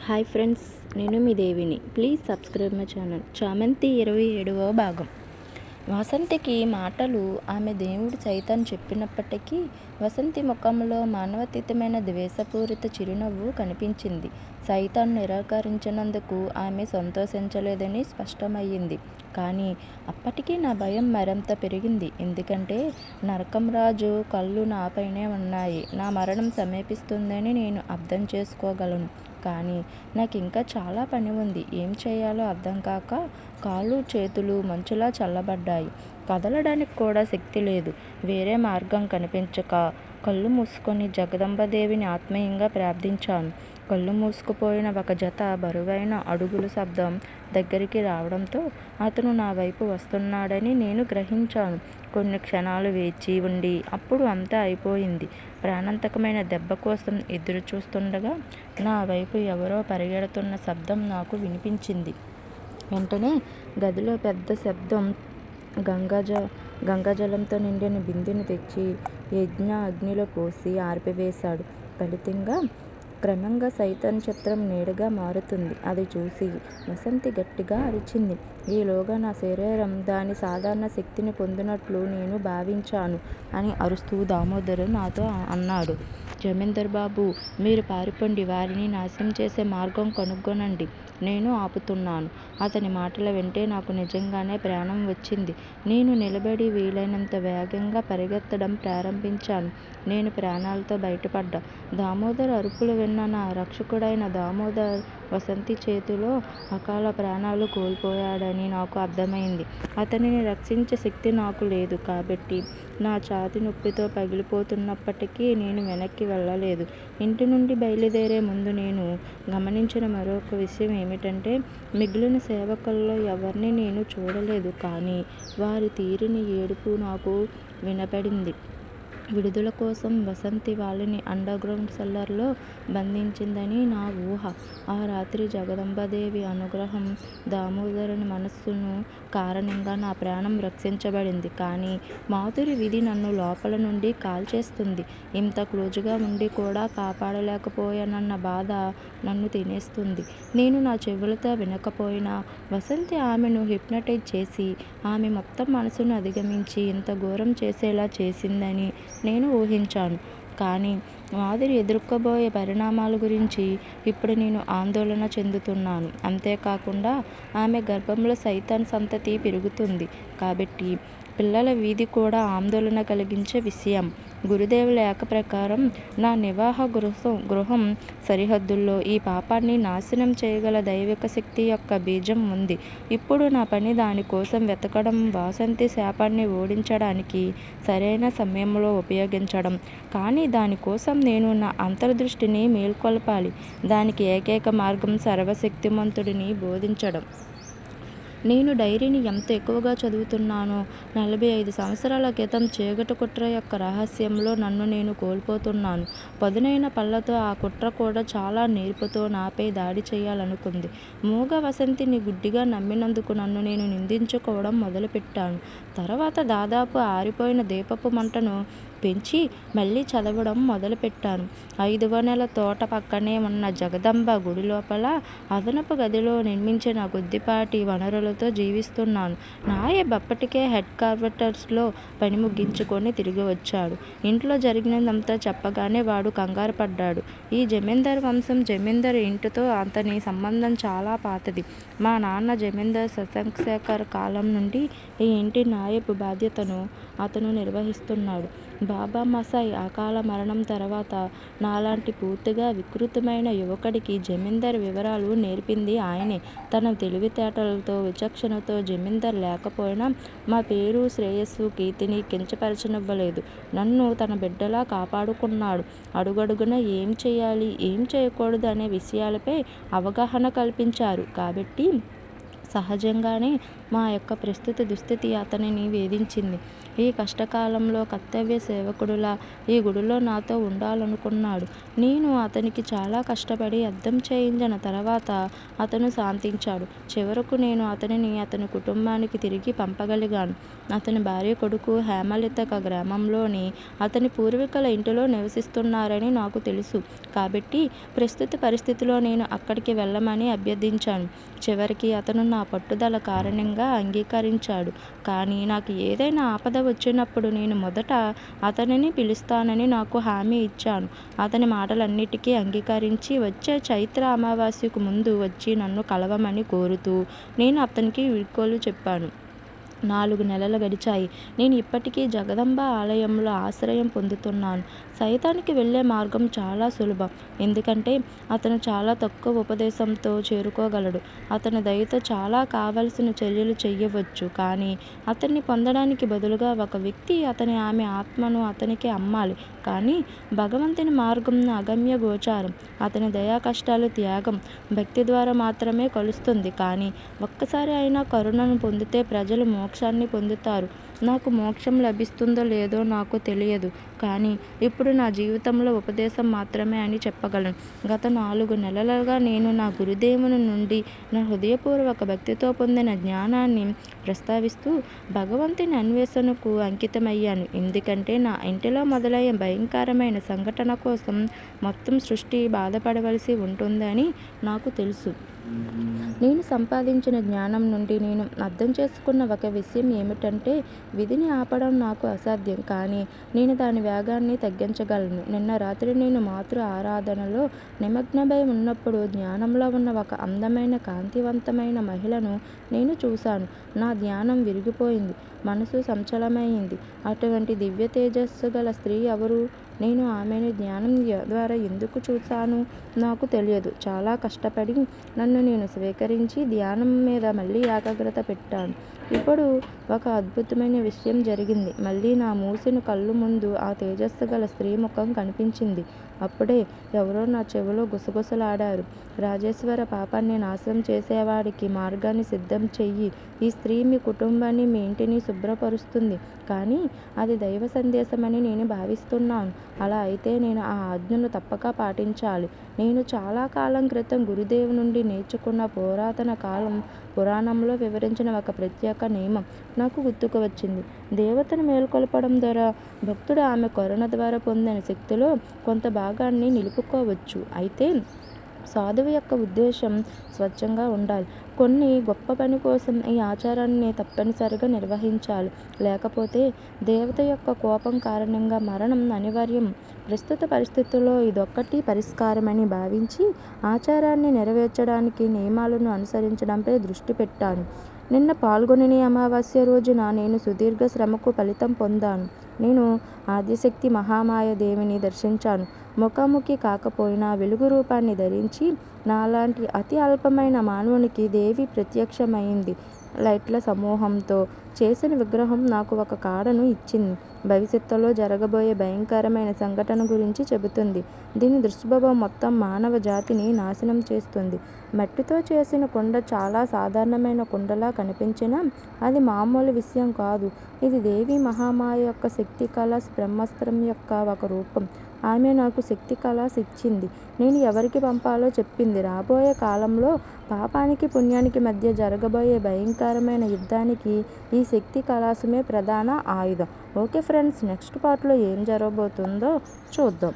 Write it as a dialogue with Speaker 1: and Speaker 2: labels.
Speaker 1: Hi friends, నేను మీ దేవిని. Please subscribe my channel. చామంతి 27వ భాగం. వసంతికి మాటలు ఆమె దేవుడు సైతం చెప్పినప్పటికీ వసంతి ముఖంలో మానవతీతమైన ద్వేషపూరిత చిరునవ్వు కనిపించింది. సైతాన్ నిరాకరించినందుకు ఆమె సంతోషించలేదని స్పష్టమయ్యింది. కానీ అప్పటికీ నా భయం మరింత పెరిగింది. ఎందుకంటే నరకంరాజు కళ్ళు నాపైనే ఉన్నాయి. నా మరణం సమీపిస్తుందని నేను అర్థం చేసుకోగలను. కానీ నాకు ఇంకా చాలా పని ఉంది. ఏం చేయాలో అర్థం కాక కాళ్ళు చేతులు మంచులా చల్లబడ్డాయి. కదలడానికి కూడా శక్తి లేదు. వేరే మార్గం కనిపించక కళ్ళు మూసుకొని జగదంబదేవిని ఆత్మీయంగా ప్రార్థించాను. కళ్ళు మూసుకుపోయిన ఒక జత బరువైన అడుగుల శబ్దం దగ్గరికి రావడంతో అతను నా వైపు వస్తున్నాడని నేను గ్రహించాను. కొన్ని క్షణాలు వేచి ఉండి అప్పుడు అంతా అయిపోయింది. ప్రాణాంతకమైన దెబ్బ కోసం ఎదురు చూస్తుండగా నా వైపు ఎవరో పరిగెడుతున్న శబ్దం నాకు వినిపించింది. వెంటనే గదిలో పెద్ద శబ్దం గంగాజలంతో నిండిన బిందెను తెచ్చి యజ్ఞ అగ్నిలో పోసి ఆర్పివేశాడు. ఫలితంగా క్రమంగా సైతాన్ చిత్రం నీడగా మారుతుంది. అది చూసి వసంతి గట్టిగా అరిచింది. ఈలోగా నా శరీరం దాని సాధారణ శక్తిని పొందినట్లు నేను భావించాను అని అరుస్తూ దామోదరు నాతో అన్నాడు. జమీందర్ బాబు, మీరు పారిపోండి, వారిని నాశనం చేసే మార్గం కనుగొనండి, నేను ఆపుతున్నాను. అతని మాటల వెంటే నాకు నిజంగానే ప్రాణం వచ్చింది. నేను నిలబడి వీలైనంత వేగంగా పరిగెత్తడం ప్రారంభించాను. నేను ప్రాణాలతో బయటపడ్డా. దామోదర్ అరుపులు విన్న నా రక్షకుడైన దామోదర్ వసంతి చేతిలో అకాల ప్రాణాలు కోల్పోయాడని నాకు అర్థమైంది. అతనిని రక్షించే శక్తి నాకు లేదు కాబట్టి నా ఛాతీ నొప్పితో పగిలిపోతున్నప్పటికీ నేను వెనక్కి వెళ్ళలేదు. ఇంటి నుండి బయలుదేరే ముందు నేను గమనించిన మరొక విషయం ఏమిటంటే మిగిలిన సేవకుల్లో ఎవరిని నేను చూడలేదు. కానీ వారి తీరిన ఏడుపు నాకు వినపడింది. విడుదల కోసం వసంతి వాళ్ళని అండర్గ్రౌండ్ సెల్లర్లో బంధించిందని నా ఊహ. ఆ రాత్రి జగదంబాదేవి అనుగ్రహం, దామోదరుని మనస్సును కారణంగా నా ప్రాణం రక్షించబడింది. కానీ మాధురి విధి నన్ను లోపల నుండి కాల్చేస్తుంది. ఇంత క్లోజుగా ఉండి కూడా కాపాడలేకపోయానన్న బాధ నన్ను తినేస్తుంది. నేను నా చెవులతో వినకపోయినా వసంతి ఆమెను హిప్నటైజ్ చేసి ఆమె మొత్తం మనసును అధిగమించి ఇంత ఘోరం చేసేలా చేసిందని నేను ఊహించాను. కానీ మాధురి ఎదుర్కోబోయే పరిణామాల గురించి ఇప్పుడు నేను ఆందోళన చెందుతున్నాను. అంతేకాకుండా ఆమె గర్భంలో సైతాన్ సంతతి పెరుగుతుంది కాబట్టి పిల్లల వీధి కూడా ఆందోళన కలిగించే విషయం. గురుదేవుల లేఖ ప్రకారం నా నివాహ గృహం సరిహద్దుల్లో ఈ పాపాన్ని నాశనం చేయగల దైవిక శక్తి యొక్క బీజం ఉంది. ఇప్పుడు నా పని దానికోసం వెతకడం, వాసంతి శాపాన్ని ఓడించడానికి సరైన సమయంలో ఉపయోగించడం. కానీ దానికోసం నేను నా అంతర్దృష్టిని మేల్కొల్పాలి. దానికి ఏకైక మార్గం సర్వశక్తిమంతుడిని బోధించడం. నేను డైరీని ఎంత ఎక్కువగా చదువుతున్నానో 45 సంవత్సరాల క్రితం చీకటి కుట్ర యొక్క రహస్యంలో నన్ను నేను కోల్పోతున్నాను. పదునైన పళ్ళతో ఆ కుట్ర కూడా చాలా నేర్పుతో నాపై దాడి చేయాలనుకుంది. మూగ వసంతిని గుడ్డిగా నమ్మినందుకు నన్ను నేను నిందించుకోవడం మొదలుపెట్టాను. తర్వాత దాదాపు ఆరిపోయిన దీపపు మంటను పెంచి మళ్ళీ చదవడం మొదలుపెట్టాను. 5వ నెల తోట పక్కనే ఉన్న జగదంబ గుడి లోపల అదనపు గదిలో నిర్మించిన కొద్దిపాటి వనరులతో జీవిస్తున్నాను. నాయబ్ అప్పటికే హెడ్ క్వార్టర్స్లో పని ముగించుకొని తిరిగి వచ్చాడు. ఇంట్లో జరిగినదంతా చెప్పగానే వాడు కంగారు పడ్డాడు. ఈ జమీందార్ వంశం, జమీందార్ ఇంటితో అతని సంబంధం చాలా పాతది. మా నాన్న జమీందార్ శశంశేఖర్ కాలం నుండి ఈ ఇంటి నాయబ్ బాధ్యతను అతను నిర్వహిస్తున్నాడు. బాబా మసాయ్ అకాల మరణం తర్వాత నాలాంటి పూర్తిగా వికృతమైన యువకుడికి జమీందార్ వివరాలు నేర్పింది ఆయనే. తన తెలివితేటలతో, విచక్షణతో జమీందార్ లేకపోయినా మా పేరు, శ్రేయస్సు, కీర్తిని కించపరచనివ్వలేదు. నన్ను తన బిడ్డలా కాపాడుకున్నాడు. అడుగడుగున ఏం చేయాలి, ఏం చేయకూడదు అనే విషయాలపై అవగాహన కల్పించారు. కాబట్టి సహజంగానే మా యొక్క ప్రస్తుత దుస్థితి అతనిని వేధించింది. ఈ కష్టకాలంలో కర్తవ్య సేవకుడులా ఈ గుడిలో నాతో ఉండాలనుకున్నాడు. నేను అతనికి చాలా కష్టపడి అర్థం చేయించిన తర్వాత అతను శాంతించాడు. చివరకు నేను అతనిని అతని కుటుంబానికి తిరిగి పంపగలిగాను. అతని భార్య కొడుకు హేమలత గ్రామంలోని అతని పూర్వీకుల ఇంటిలో నివసిస్తున్నారని నాకు తెలుసు. కాబట్టి ప్రస్తుత పరిస్థితిలో నేను అక్కడికి వెళ్ళమని అభ్యర్థించాను. చివరికి అతను నా పట్టుదల కారణంగా అంగీకరించాడు. కానీ నాకు ఏదైనా ఆపద వచ్చినప్పుడు నేను మొదట అతనిని పిలుస్తానని నాకు హామీ ఇచ్చాను. అతని మాటలన్నిటికీ అంగీకరించి వచ్చే చైత్ర అమావాస్యకు ముందు వచ్చి నన్ను కలవమని కోరుతూ నేను అతనికి వీడ్కోలు చెప్పాను. 4 నెలలు గడిచాయి. నేను ఇప్పటికీ జగదంబ ఆలయంలో ఆశ్రయం పొందుతున్నాను. సైతానికి వెళ్ళే మార్గం చాలా సులభం. ఎందుకంటే అతను చాలా తక్కువ ఉపదేశంతో చేరుకోగలడు. అతని దయతో చాలా కావలసిన చర్యలు చెయ్యవచ్చు. కానీ అతన్ని పొందడానికి బదులుగా ఒక వ్యక్తి ఆమె ఆత్మను అతనికి అమ్మాలి. కానీ భగవంతుని మార్గం అగమ్య గోచారం. అతని దయా కష్టాలు త్యాగం భక్తి ద్వారా మాత్రమే కలుస్తుంది. కానీ ఒక్కసారి అయినా కరుణను పొందితే ప్రజలు మోక్షాన్ని పొందుతారు. నాకు మోక్షం లభిస్తుందో లేదో నాకు తెలియదు. కానీ ఇప్పుడు నా జీవితంలో ఉపదేశం మాత్రమే అని చెప్పగలను. గత 4 నెలలుగా నేను నా గురుదేవుని నుండి నా హృదయపూర్వక భక్తితో పొందిన జ్ఞానాన్ని ప్రస్తావిస్తూ భగవంతుని అన్వేషణకు అంకితమయ్యాను. ఎందుకంటే నా ఇంటిలో మొదలయ్యే భయంకరమైన సంఘటన కోసం మొత్తం సృష్టి బాధపడవలసి ఉంటుందని నాకు తెలుసు. నేను సంపాదించిన జ్ఞానం నుండి నేను అర్థం చేసుకున్న ఒక విషయం ఏమిటంటే విధిని ఆపడం నాకు అసాధ్యం. కానీ నేను దాని వేగాన్ని తగ్గించగలను. నిన్న రాత్రి నేను మాతృ ఆరాధనలో నిమగ్నమై ఉన్నప్పుడు జ్ఞానంలో ఉన్న ఒక అందమైన కాంతివంతమైన మహిళను నేను చూశాను. నా ధ్యానం విరిగిపోయింది. మనసు సంచలమైంది. అటువంటి దివ్య తేజస్సు గల స్త్రీ ఎవరు? నేను ఆమెను జ్ఞానం ద్వారా ఎందుకు చూశాను నాకు తెలియదు. చాలా కష్టపడి నన్ను నేను స్వీకరించి ధ్యానం మీద మళ్ళీ ఏకాగ్రత పెట్టాను. ఇప్పుడు ఒక అద్భుతమైన విషయం జరిగింది. మళ్ళీ నా మూసిన కళ్ళు ముందు ఆ తేజస్సు గల స్త్రీ ముఖం కనిపించింది. అప్పుడే ఎవరో నా చెవిలో గుసగుసలాడారు. రాజేశ్వర పాపాన్ని నాశనం చేసేవాడికి మార్గాన్ని సిద్ధం చెయ్యి. ఈ స్త్రీ మీ కుటుంబాన్ని మీ ఇంటిని శుభ్రపరుస్తుంది. కానీ అది దైవ సందేశమని నేను భావిస్తున్నాను. అలా అయితే నేను ఆ ఆజ్ఞను తప్పక పాటించాలి. నేను చాలా కాలం క్రితం గురుదేవు నుండి నేర్చుకున్న పురాణంలో వివరించిన ఒక ప్రత్యేక నియమం నాకు గుర్తుకు వచ్చింది. దేవతను మేల్కొల్పడం ద్వారా భక్తుడు ఆమె కరుణ ద్వారా పొందిన శక్తిలో కొంత భాగాన్ని నిలుపుకోవచ్చు. అయితే సాధువు యొక్క ఉద్దేశం స్వచ్ఛంగా ఉండాలి. కొన్ని గొప్ప పని కోసం ఈ ఆచారాన్ని తప్పనిసరిగా నిర్వహించాలి. లేకపోతే దేవత యొక్క కోపం కారణంగా మరణం అనివార్యం. ప్రస్తుత పరిస్థితుల్లో ఇదొక్కటి పరిష్కారమని భావించి ఆచారాన్ని నెరవేర్చడానికి నియమాలను అనుసరించడంపై దృష్టి పెట్టాను. నిన్న పాల్గొని అమావాస్య రోజున నేను సుదీర్ఘ శ్రమకు ఫలితం పొందాను. నేను ఆదిశక్తి మహామాయాదేవిని దర్శించాను. ముఖాముఖి కాకపోయినా వెలుగు రూపాన్ని ధరించి నాలాంటి అతి అల్పమైన మానవునికి దేవి ప్రత్యక్షమైంది. లైట్ల సమూహంతో చేసిన విగ్రహం నాకు ఒక కాడను ఇచ్చింది. భవిష్యత్తులో జరగబోయే భయంకరమైన సంఘటన గురించి చెబుతుంది. దీని దుష్ప్రభావం మొత్తం మానవ జాతిని నాశనం చేస్తుంది. మట్టితో చేసిన కుండ చాలా సాధారణమైన కుండలా కనిపించినా అది మామూలు విషయం కాదు. ఇది దేవి మహామాయ యొక్క శక్తి కళాస్ బ్రహ్మాస్త్రం యొక్క ఒక రూపం. ఆమె నాకు శక్తి కళాస్ ఇచ్చింది. నేను ఎవరికి పంపాలో చెప్పింది. రాబోయే కాలంలో పాపానికి పుణ్యానికి మధ్య జరగబోయే భయంకరమైన యుద్ధానికి ఈ శక్తి కళాసమే ప్రధాన ఆయుధం. ఓకే ఫ్రెండ్స్, నెక్స్ట్ పార్ట్లో ఏం జరగబోతుందో చూద్దాం.